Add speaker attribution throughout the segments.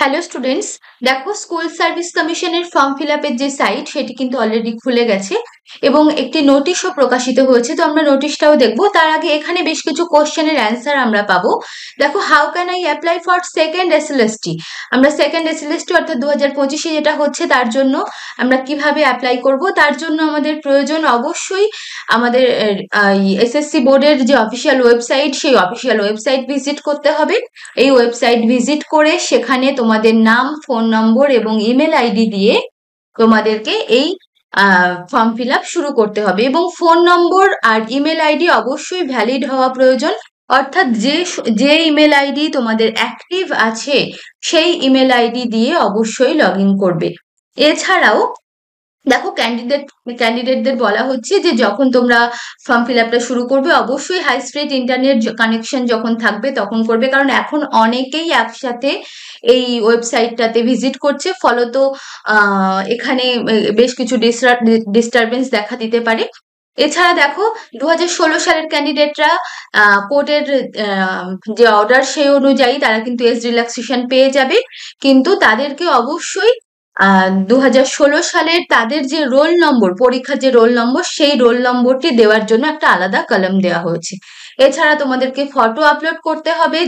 Speaker 1: Hello students, দেখো school service কমিশনের form fill আপের যে সাইট সেটি কিন্তু অলরেডি খুলে গেছে এবং একটি নোটিশও প্রকাশিত হয়েছে। তো আমরা নোটিশটাও দেখব। তার আগে এখানে বেশ কিছু কোশ্চেনের অ্যান্সার আমরা পাবো। দেখো, how can I apply for second SLST? আমরা সেকেন্ড এসএলএসটি অর্থাৎ 2025-এ যেটা হচ্ছে তার জন্য আমরা কিভাবে অ্যাপ্লাই করব, তার জন্য আমাদের প্রয়োজন অবশ্যই আমাদের এসএসসি বোর্ডের যে অফিসিয়াল ওয়েবসাইট, সেই অফিসিয়াল ওয়েবসাইট ভিজিট করতে হবে। এই ওয়েবসাইট ভিজিট করে সেখানে তোমাদের নাম, ফোন নম্বর এবং ইমেল আইডি দিয়ে তোমাদেরকে এই ফর্ম ফিল আপ শুরু করতে হবে এবং ফোন নম্বর আর ইমেল আইডি অবশ্যই ভ্যালিড হওয়া প্রয়োজন। অর্থাৎ যে ইমেল আইডি তোমাদের অ্যাক্টিভ আছে সেই ইমেল আইডি দিয়ে অবশ্যই লগ ইন করবে। এছাড়াও দেখো, ক্যান্ডিডেটদের বলা হচ্ছে যে যখন তোমরা ফর্ম ফিল আপটা শুরু করবে অবশ্যই হাই স্পিড ইন্টারনেট কানেকশন যখন থাকবে তখন করবে, কারণ এখন অনেকেই একসাথে এই ওয়েবসাইটটাতে ভিজিট করছে, ফলত এখানে বেশ কিছু ডিস্টারবেন্স দেখা দিতে পারে। এছাড়া দেখো, 2016 সালের ক্যান্ডিডেটরা কোর্টের যে অর্ডার সেই অনুযায়ী তারা কিন্তু এজ রিল্যাক্সেশন পেয়ে যাবে, কিন্তু তাদেরকে অবশ্যই 2016 সালের তাদের যে রোল নম্বর, পরীক্ষার যে রোল নম্বর, সেই রোল নম্বরটি দেওয়ার জন্য একটা আলাদা কলাম দেওয়া হয়েছে। এছাড়া তোমাদেরকে ফটো আপলোড করতে হবে,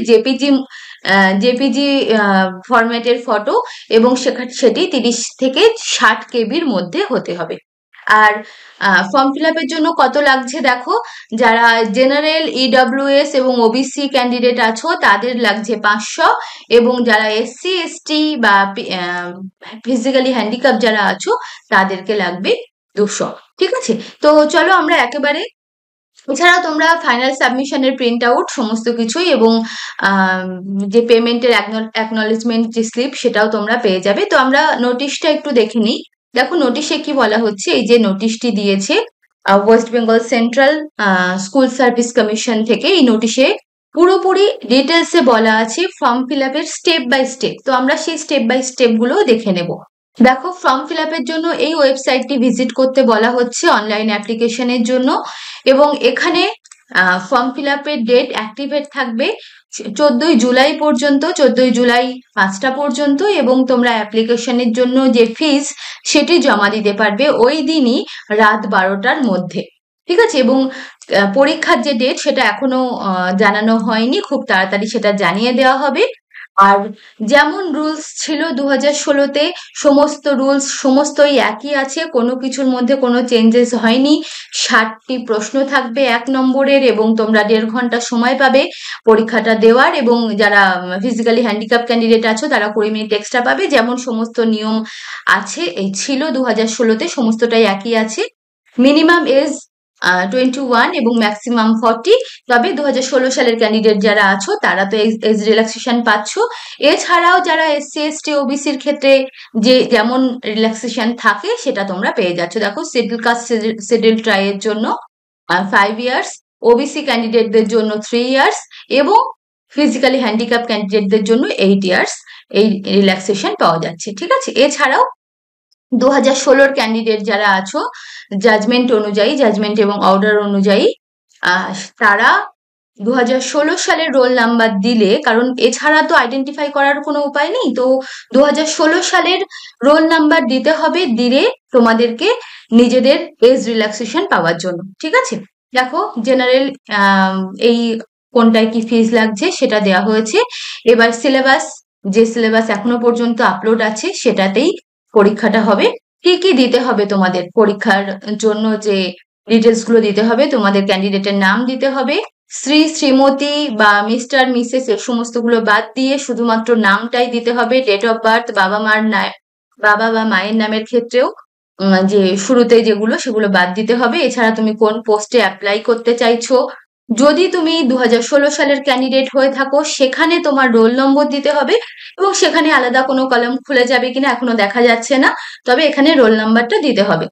Speaker 1: জেপিজি ফরম্যাটের ফটো, এবং সেটি 30 থেকে 60 কেবির মধ্যে হতে হবে। আর ফর্ম ফিল আপের জন্য কত লাগছে দেখো, যারা জেনারেল, ইডব্লিউএস এবং ওবিসি ক্যান্ডিডেট আছো তাদের লাগছে 500, এবং যারা এসসি এসটি বা ফিজিক্যালি হ্যান্ডিক্যাপ যারা আছো তাদেরকে লাগবে 200। ঠিক আছে, তো চলো আমরা একেবারে। এছাড়াও তোমরা ফাইনাল সাবমিশনের প্রিন্ট আউট সমস্ত কিছুই এবং যে পেমেন্টের অ্যাকনলেজমেন্ট যে স্লিপ সেটাও তোমরা পেয়ে যাবে। তো আমরা নোটিশটা একটু দেখে নিই। দেখো, নোটিশে কি বলা হচ্ছে, এই যে নোটিশটি দিয়েছে West Bengal central school service commission থেকে, এই নোটিশে পুরোপুরি ডিটেলসে বলা আছে ফর্ম ফিল আপের স্টেপ বাই স্টেপ। তো আমরা সেই স্টেপ বাই স্টেপ গুলো দেখে নেব। দেখো, ফর্ম ফিল আপের জন্য এই ওয়েবসাইটটি ভিজিট করতে বলা হচ্ছে অনলাইন অ্যাপ্লিকেশনের জন্য, এবং এখানে ফর্ম ফিল আপের ডেট অ্যাক্টিভেট থাকবে 14ই জুলাই পর্যন্ত, 14ই জুলাই 5টা পর্যন্ত, এবং তোমরা অ্যাপ্লিকেশনের জন্য যে ফিস সেটি জমা দিতে পারবে ওই দিনই রাত 12টার মধ্যে। ঠিক আছে, এবং পরীক্ষার যে ডেট সেটা এখনো জানানো হয়নি, খুব তাড়াতাড়ি সেটা জানিয়ে দেওয়া হবে। আর যেমন রুলস ছিল 2016-তে, সমস্ত রুলস সমস্তই একই আছে, কোনো কিছুর মধ্যে কোনো চেঞ্জেস হয়নি। 60টি প্রশ্ন থাকবে 1 নম্বরের, এবং তোমরা 1.5 ঘন্টা সময় পাবে পরীক্ষাটা দেওয়ার, এবং যারা ফিজিক্যালি হ্যান্ডিক্যাপ ক্যান্ডিডেট আছো তারা 20 মিনিট এক্সট্রা পাবে। যেমন সমস্ত নিয়ম আছে, এই ছিল 2016-তে, সমস্তটাই একই আছে। মিনিমাম এজ 21 এবং ম্যাক্সিমাম 40। তবে 2016 সালের ক্যান্ডিডেট যারা আছো তারা তো এজ রিল্যাক্সেশন পাচ্ছ। এছাড়াও যারা এসসি এসটি ওবিসির ক্ষেত্রে যেমন রিল্যাক্সেশন থাকে সেটা তোমরা পেয়ে যাচ্ছ। দেখো, শিডিউল কাস্ট শিডিউল ট্রাইবের জন্য 5 ইয়ার্স, ওবিসি ক্যান্ডিডেটদের জন্য 3 ইয়ার্স, এবং ফিজিক্যালি হ্যান্ডিক্যাপ ক্যান্ডিডেটদের জন্য 8 ইয়ার্স এই রিল্যাক্সেশন পাওয়া যাচ্ছে। ঠিক আছে, এছাড়াও 2016-র ক্যান্ডিডেট যারা আছো, জাজমেন্ট এবং অর্ডার অনুযায়ী তারা 2016 সালের রোল নাম্বার দিলে, কারণ এছাড়া তো আইডেন্টিফাই করার কোনো উপায় নেই, তো 2016 সালের রোল নাম্বার দিতে হবে, দিলে তোমাদেরকে নিজেদের এজ রিল্যাক্সেশন পাওয়ার জন্য। ঠিক আছে, দেখো, জেনারেল এই কোনটায় কি ফিস লাগছে সেটা দেওয়া হয়েছে। এবার যে সিলেবাস এখনো পর্যন্ত আপলোড আছে সেটাতেই পরীক্ষাটা হবে। কি কি দিতে হবে তোমাদের পরীক্ষার জন্য, যে ডিটেলস গুলো দিতে হবে, তোমাদের ক্যান্ডিডেটের নাম দিতে হবে, শ্রী, শ্রীমতী বা মিস্টার, মিসেস এর সমস্ত গুলো বাদ দিয়ে শুধুমাত্র নামটাই দিতে হবে। ডেট অফ বার্থ, বাবা বা মায়ের নামের ক্ষেত্রেও যে শুরুতে যেগুলো সেগুলো বাদ দিতে হবে। এছাড়া তুমি কোন পোস্টে অ্যাপ্লাই করতে চাইছো, যদি তুমি 2016 সালের ক্যান্ডিডেট হয়ে থাকো সেখানে তোমার রোল নম্বর দিতে হবে, এবং সেখানে আলাদা কোনো কলম খুলে যাবে কিনা এখনো দেখা যাচ্ছে না, তবে এখানে রোল নাম্বারটা দিতে হবে।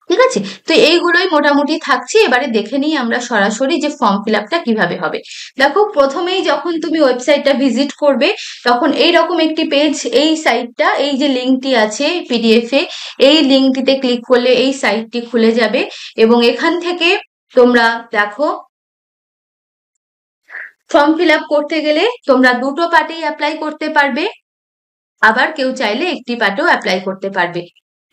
Speaker 1: ঠিক আছে, তো এইগুলোই মোটামুটি থাকছে। এবারে দেখে নিই আমরা সরাসরি যে ফর্ম ফিল আপটা কিভাবে হবে। দেখো, প্রথমেই যখন তুমি ওয়েবসাইটটা ভিজিট করবে তখন এইরকম একটি পেজ, এই সাইটটা, এই যে লিঙ্কটি আছে পিডিএফ এ, এই লিঙ্কটিতে ক্লিক করলে এই সাইটটি খুলে যাবে, এবং এখান থেকে তোমরা দেখো, ফর্ম ফিল আপ করতে গেলে তোমরা দুটো পার্টেই অ্যাপ্লাই করতে পারবে। আবার কেউ চাইলে একটি পার্টেও অ্যাপ্লাই করতে পারবে।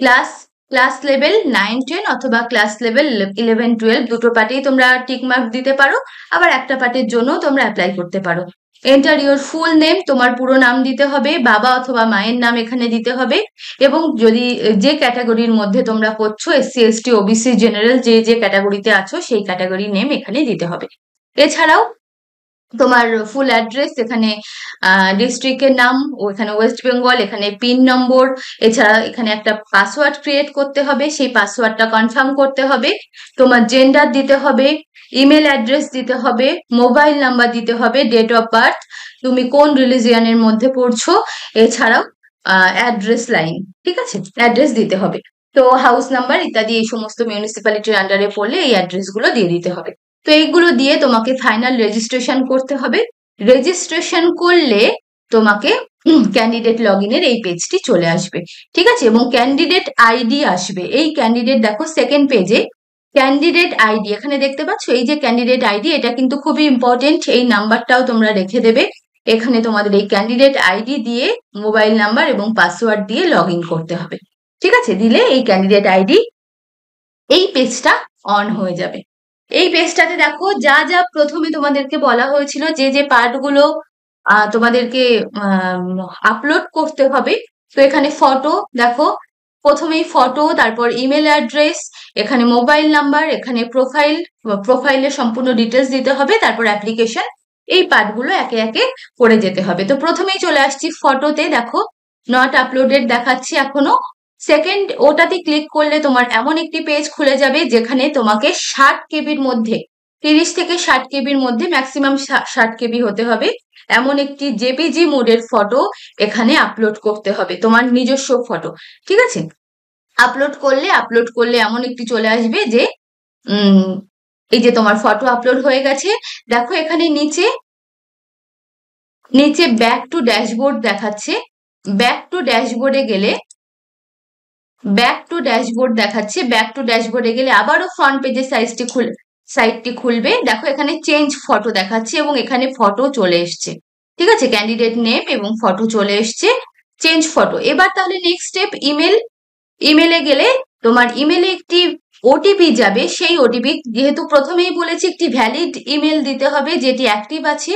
Speaker 1: ক্লাস ক্লাস লেভেল 9-10 অথবা ক্লাস লেভেল 11-12 দুটো পার্টেই তোমরা টিক মার্ক দিতে পারো, আবার একটা পার্টের জন্য তোমরা অ্যাপ্লাই করতে পারো। এন্টার ইউর ফুল নেম, তোমার পুরো নাম দিতে হবে, বাবা অথবা মায়ের নাম এখানে দিতে হবে, এবং যদি যে ক্যাটাগরির মধ্যে তোমরা পড়ছো SC ST OBC জেনারেল যে ক্যাটাগরিতে আছো সেই ক্যাটাগরি নেম এখানে দিতে হবে। এছাড়াও তোমার ফুল অ্যাড্রেস, এখানে ডিস্ট্রিক্টের নাম, এখানে ওয়েস্ট বেঙ্গল, এখানে পিন নম্বর, এছাড়া এখানে একটা পাসওয়ার্ড ক্রিয়েট করতে হবে, সেই পাসওয়ার্ডটা কনফার্ম করতে হবে, তোমার জেন্ডার দিতে হবে, ইমেল অ্যাড্রেস দিতে হবে, মোবাইল নাম্বার দিতে হবে, ডেট অফ বার্থ, তুমি কোন রিলিজিয়নের মধ্যে পড়ছো, এছাড়াও অ্যাড্রেস লাইন, ঠিক আছে, অ্যাড্রেস দিতে হবে। তো হাউস নাম্বার ইত্যাদি এই সমস্ত মিউনিসিপ্যালিটির আন্ডারে পড়লে এই অ্যাড্রেসগুলো দিয়ে দিতে হবে। তো এইগুলো দিয়ে তোমাকে ফাইনাল রেজিস্ট্রেশন করতে হবে। রেজিস্ট্রেশন করলে তোমাকে ক্যান্ডিডেট লগ ইনের এই পেজটি চলে আসবে, ঠিক আছে, এবং ক্যান্ডিডেট আইডি আসবে। এই ক্যান্ডিডেট দেখো সেকেন্ড পেজে ক্যান্ডিডেট আইডি এখানে দেখতে পাচ্ছ, এই যে ক্যান্ডিডেট আইডি, এটা কিন্তু খুবই ইম্পর্টেন্ট, এই নাম্বারটাও তোমরা রেখে দেবে। এখানে তোমাদের এই ক্যান্ডিডেট আইডি দিয়ে মোবাইল নাম্বার এবং পাসওয়ার্ড দিয়ে লগ ইন করতে হবে, ঠিক আছে, দিলে এই ক্যান্ডিডেট আইডি এই পেজটা অন হয়ে যাবে। এই পেজটাতে দেখো যা যা প্রথমে তোমাদেরকে বলা হয়েছিল, যে পার্টগুলো তোমাদেরকে আপলোড করতে হবে। তো এখানে ফটো দেখো, প্রথমেই ফটো, তারপর ইমেল অ্যাড্রেস, এখানে মোবাইল নাম্বার, এখানে প্রোফাইলের সম্পূর্ণ ডিটেলস দিতে হবে, তারপর অ্যাপ্লিকেশন, এই পার্টগুলো একে একে করে যেতে হবে। তো প্রথমেই চলে আসছি ফটোতে, দেখো নট আপলোডেড দেখাচ্ছি এখনো। সেকেন্ড ওটাতে ক্লিক করলে তোমার এমন একটি পেজ খুলে যাবে যেখানে তোমাকে 60 কেবির মধ্যে, 30 থেকে 60 কেবির মধ্যে, ম্যাক্সিমাম 60 কেবি হতে হবে, এমন একটি জেপিজি মোডের ফটো এখানে আপলোড করতে হবে, তোমার নিজস্ব ফটো, ঠিক আছে। আপলোড করলে এমন একটি চলে আসবে যে এই যে তোমার ফটো আপলোড হয়ে গেছে। দেখো এখানে নিচে ব্যাক টু ড্যাশবোর্ড দেখাচ্ছে। ব্যাক টু ড্যাশবোর্ডে গেলে ব্যাক টু ড্যাশবোর্ডে গেলে আবারও ফ্রন্ট পেজের সাইটটি খুলবে। দেখো এখানে চেঞ্জ ফটো দেখাচ্ছে এবং এখানে ফটো চলে এসছে, ঠিক আছে, ক্যান্ডিডেট নেম এবং ফটো চলে এসছে, চেঞ্জ ফটো। এবার তাহলে নেক্সট স্টেপ ইমেলে গেলে তোমার ইমেলে একটি ওটিপি যাবে। সেই ওটিপি, যেহেতু প্রথমেই বলেছি একটি ভ্যালিড ইমেল দিতে হবে যেটি অ্যাক্টিভ আছে,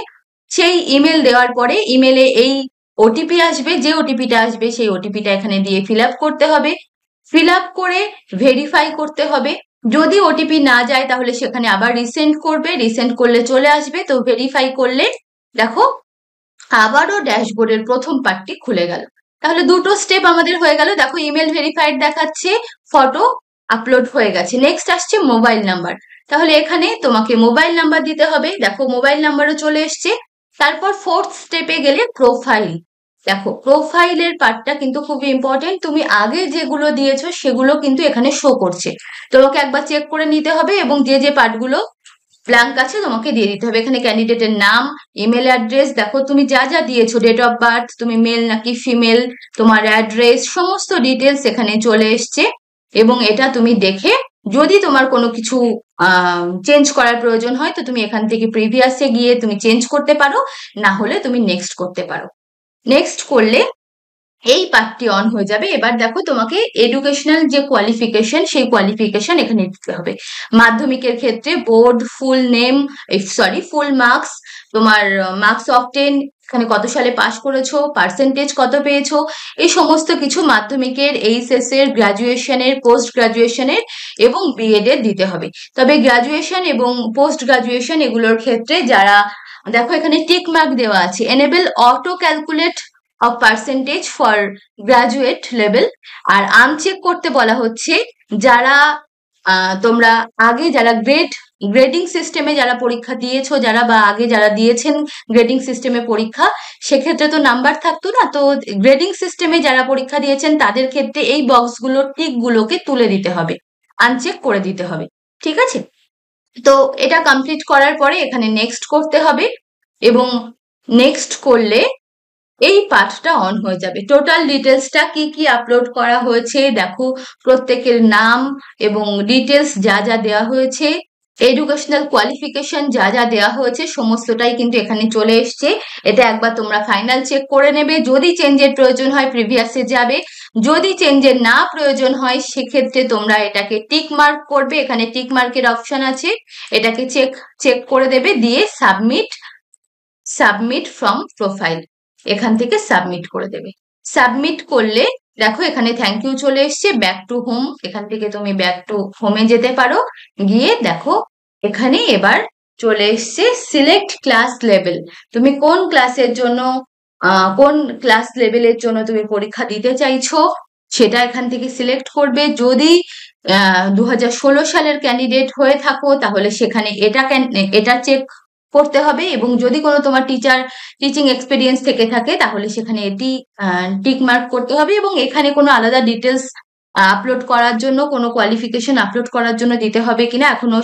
Speaker 1: সেই ইমেল দেওয়ার পরে ইমেলে এই ওটিপি আসবে, যে ওটিপিটা আসবে সেই ওটিপিটা এখানে দিয়ে ফিল আপ করতে হবে। ফিল আপ করে ভেরিফাই করতে হবে। যদি ওটিপি না যায় তাহলে সেখানে আবার রিসেন্ড করবে, রিসেন্ড করলে চলে আসবে। তো ভেরিফাই করলে দেখো আবারও ড্যাশবোর্ডের প্রথম পার্টটি খুলে গেল। তাহলে দুটো স্টেপ আমাদের হয়ে গেল। দেখো ইমেল ভেরিফাইড দেখাচ্ছে, ফটো আপলোড হয়ে গেছে। নেক্সট আসছে মোবাইল নাম্বার। তাহলে এখানে তোমাকে মোবাইল নাম্বার দিতে হবে। দেখো মোবাইল নাম্বারও চলে এসছে। তারপর ফোর্থ স্টেপে গেলে প্রোফাইল। দেখো প্রোফাইলের পার্টটা কিন্তু খুবই ইম্পর্টেন্ট। তুমি আগে যেগুলো দিয়েছো সেগুলো কিন্তু এখানে শো করছে, তোমাকে একবার চেক করে নিতে হবে এবং যে পার্টগুলো ব্ল্যাঙ্ক আছে তোমাকে দিয়ে দিতে হবে। এখানে ক্যান্ডিডেটের নাম, ইমেল অ্যাড্রেস, দেখো তুমি যা যা দিয়েছো, ডেট অফ বার্থ, তুমি মেল নাকি ফিমেল, তোমার অ্যাড্রেস, সমস্ত ডিটেলস এখানে চলে এসছে। এবং এটা তুমি দেখে যদি তোমার কোনো কিছু চেঞ্জ করার প্রয়োজন হয় তো তুমি এখান থেকে প্রিভিয়াসে গিয়ে তুমি চেঞ্জ করতে পারো, না হলে তুমি নেক্সট করতে পারো। নেক্সট করলে এই পার্টটি অন হয়ে যাবে। এবার দেখো তোমাকে এডুকেশনাল যে কোয়ালিফিকেশন সেই কোয়ালিফিকেশন এখানে দিতে হবে। মাধ্যমিকের ক্ষেত্রে বোর্ড, ফুল মার্কস, তোমার মার্কস অফ 10, এখানে কত সালে পাস করেছো, পার্সেন্টেজ কত পেয়েছো, এই সমস্ত কিছু মাধ্যমিকের, এইচএস এর, গ্রাজুয়েশনের, পোস্ট গ্রাজুয়েশনের এবং বিএড এর দিতে হবে। তবে গ্রাজুয়েশন এবং পোস্ট গ্রাজুয়েশন এগুলোর ক্ষেত্রে যারা, দেখো এখানে টিক মার্ক দেওয়া আছে, enable auto calculate of percentage for graduate level. আর আনচেক করতে বলা হচ্ছে যারা তোমরা আগে যারা গ্রেডিং সিস্টেমে যারা পরীক্ষা দিয়েছো, বা আগে যারা দিয়েছেন গ্রেডিং সিস্টেমে পরীক্ষা, সেক্ষেত্রে তো নাম্বার থাকতো না। তো গ্রেডিং সিস্টেমে যারা পরীক্ষা দিয়েছেন তাদের ক্ষেত্রে এই বক্সগুলোর টিকগুলোকে তুলে দিতে হবে, আনচেক করে দিতে হবে, ঠিক আছে। তো এটা কমপ্লিট করার পরে এখানে নেক্সট করতে হবে এবং নেক্সট করলে এই পার্টটা অন হয়ে যাবে। টোটাল ডিটেলসটা কি কি আপলোড করা হয়েছে দেখো, প্রত্যেকের নাম এবং ডিটেলস যা যা দেওয়া হয়েছে, এডুকেশনাল কোয়ালিফিকেশন যা যা দেওয়া হয়েছে সমস্তটাই কিন্তু এখানে চলে এসছে। এটা একবার তোমরা ফাইনাল চেক করে নেবে, যদি চেঞ্জের প্রয়োজন হয় প্রিভিয়াসে যাবে, যদি চেঞ্জের না প্রয়োজন হয় সেক্ষেত্রে তোমরা এটাকে টিক মার্ক করবে, এখানে টিক মার্কের অপশন আছে, এটাকে চেক করে দেবে, দিয়ে সাবমিট ফ্রম প্রোফাইল এখান থেকে সাবমিট করে দেবে। সাবমিট করলে দেখো এখানে থ্যাংক ইউ চলে এসছে, ব্যাক টু হোম, এখান থেকে তুমি ব্যাক টু হোমে যেতে পারো। গিয়ে দেখো এখানে এবার চলে এসছে সিলেক্ট ক্লাস লেভেল, তুমি কোন ক্লাসের জন্য কোন ক্লাস লেভেলের জন্য তুমি পরীক্ষা দিতে চাইছো সেটা এখান থেকে সিলেক্ট করবে। যদি 2016 সালের ক্যান্ডিডেট হয়ে থাকো তাহলে সেখানে এটা চেক করতে হবে, এবং যদি কোনো তোমার টিচিং এক্সপিরিয়েন্স থেকে থাকে তাহলে সেখানে এটি টিক মার্ক করতে হবে, এবং এখানে কোনো আলাদা ডিটেলস আপলোড করার জন্য, কোনো কোয়ালিফিকেশন আপলোড করার জন্য দিতে হবে কিনা এখনো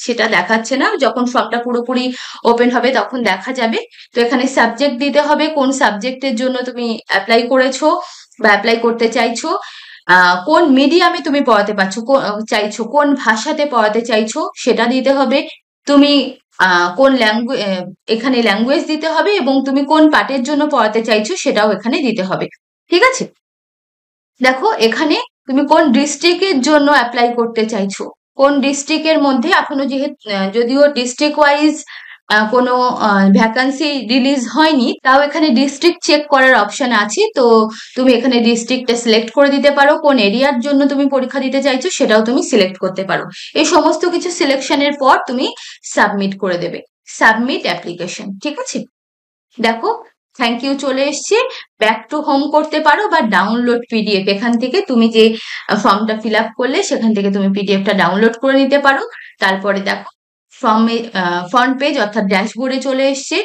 Speaker 1: সেটা দেখাচ্ছে না, যখন ফর্মটা পুরোপুরি ওপেন হবে তখন দেখা যাবে। তো এখানে সাবজেক্ট দিতে হবে, কোন সাবজেক্টের জন্য তুমি অ্যাপ্লাই করেছো বা অ্যাপ্লাই করতে চাইছো, কোন মিডিয়ামে তুমি পড়াতে চাইছো, কোন ভাষাতে পড়াতে চাইছো সেটা দিতে হবে, তুমি কোন এখানে ল্যাঙ্গুয়েজ দিতে হবে, এবং তুমি কোন পার্টের জন্য পড়াতে চাইছো সেটাও এখানে দিতে হবে। ঠিক আছে, দেখো এখানে তুমি কোন ডিস্ট্রিক্টের জন্য অ্যাপ্লাই করতে চাইছো, কোন ডিস্ট্রিক্টের মধ্যে এখনো যদিও ডিস্ট্রিক্ট ওয়াইজ কোনো ভ্যাকান্সি রিলিজ হয়নি, তাও এখানে ডিস্ট্রিক্ট চেক করার অপশন আছে, তো তুমি এখানে ডিস্ট্রিক্টটা সিলেক্ট করে দিতে পারো, কোন এরিয়ার জন্য তুমি পরীক্ষা দিতে চাইছো সেটাও তুমি সিলেক্ট করতে পারো। এই সমস্ত কিছু সিলেকশনের পর তুমি সাবমিট করে দেবে, সাবমিট অ্যাপ্লিকেশন। ঠিক আছে, দেখো থ্যাংক ইউ চলে এসছে, ব্যাক টু হোম করতে পারো বা ডাউনলোড পিডিএফ, এখান থেকে তুমি যে ফর্মটা ফিল আপ করলে সেখান থেকে তুমি পিডিএফটা ডাউনলোড করে নিতে পারো। তারপরে দেখো ফ্রন্ট পেজ অর্থাৎ ড্যাশবোর্ডে চলে এসছে,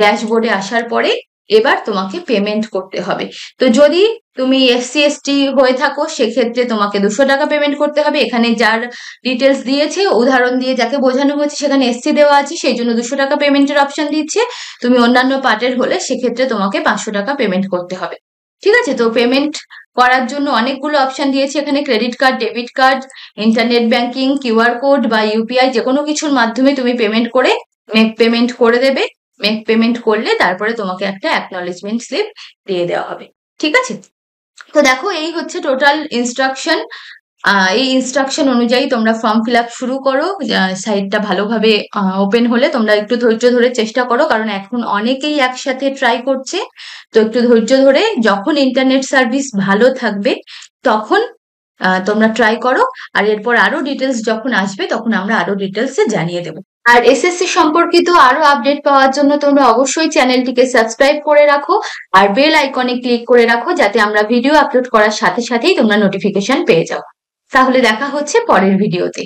Speaker 1: ড্যাশবোর্ডে আসার পরে এবার তোমাকে পেমেন্ট করতে হবে। তো যদি তুমি SC ST হয়ে থাকো সেক্ষেত্রে তোমাকে 200 টাকা পেমেন্ট করতে হবে, এখানে যার ডিটেলস দিয়েছে উদাহরণ দিয়ে যাকে বোঝানো হয়েছে সেখানে SC দেওয়া আছে সেই জন্য 200 টাকা পেমেন্টের অপশন দিচ্ছে, তুমি অন্যান্য পার্টের হলে সেক্ষেত্রে তোমাকে 500 টাকা পেমেন্ট করতে হবে। ঠিক আছে, তো পেমেন্ট করার জন্য অনেকগুলো অপশন দিয়েছে এখানে, credit card, debit card, internet banking, QR code বা UPI যে কোনো কিছুর মাধ্যমে তুমি মেক পেমেন্ট করে দেবে। মেক পেমেন্ট করলে তারপরে তোমাকে একটা অ্যাকনলেজমেন্ট স্লিপ দিয়ে দেওয়া হবে। ঠিক আছে, তো দেখো এই হচ্ছে টোটাল ইনস্ট্রাকশন। এই ইনস্ট্রাকশন অনুযায়ী তোমরা ফর্ম ফিল আপ শুরু করো। সাইটটা ভালোভাবে ওপেন হলে তোমরা একটু ধৈর্য ধরে চেষ্টা করো, কারণ এখন অনেকেই একসাথে ট্রাই করছে, তো একটু ধৈর্য ধরে যখন ইন্টারনেট সার্ভিস ভালো থাকবে তখন তোমরা ট্রাই করো, আর এরপর আরো ডিটেলস যখন আসবে তখন আমরা আরো ডিটেলসে জানিয়ে দেবো। আর SSC সম্পর্কিত আরো আপডেট পাওয়ার জন্য তোমরা অবশ্যই চ্যানেলটিকে সাবস্ক্রাইব করে রাখো আর বেল আইকনে ক্লিক করে রাখো, যাতে আমরা ভিডিও আপলোড করার সাথে সাথেই তোমরা নোটিফিকেশন পেয়ে যাও। তাহলে দেখা হচ্ছে পরের ভিডিওতে।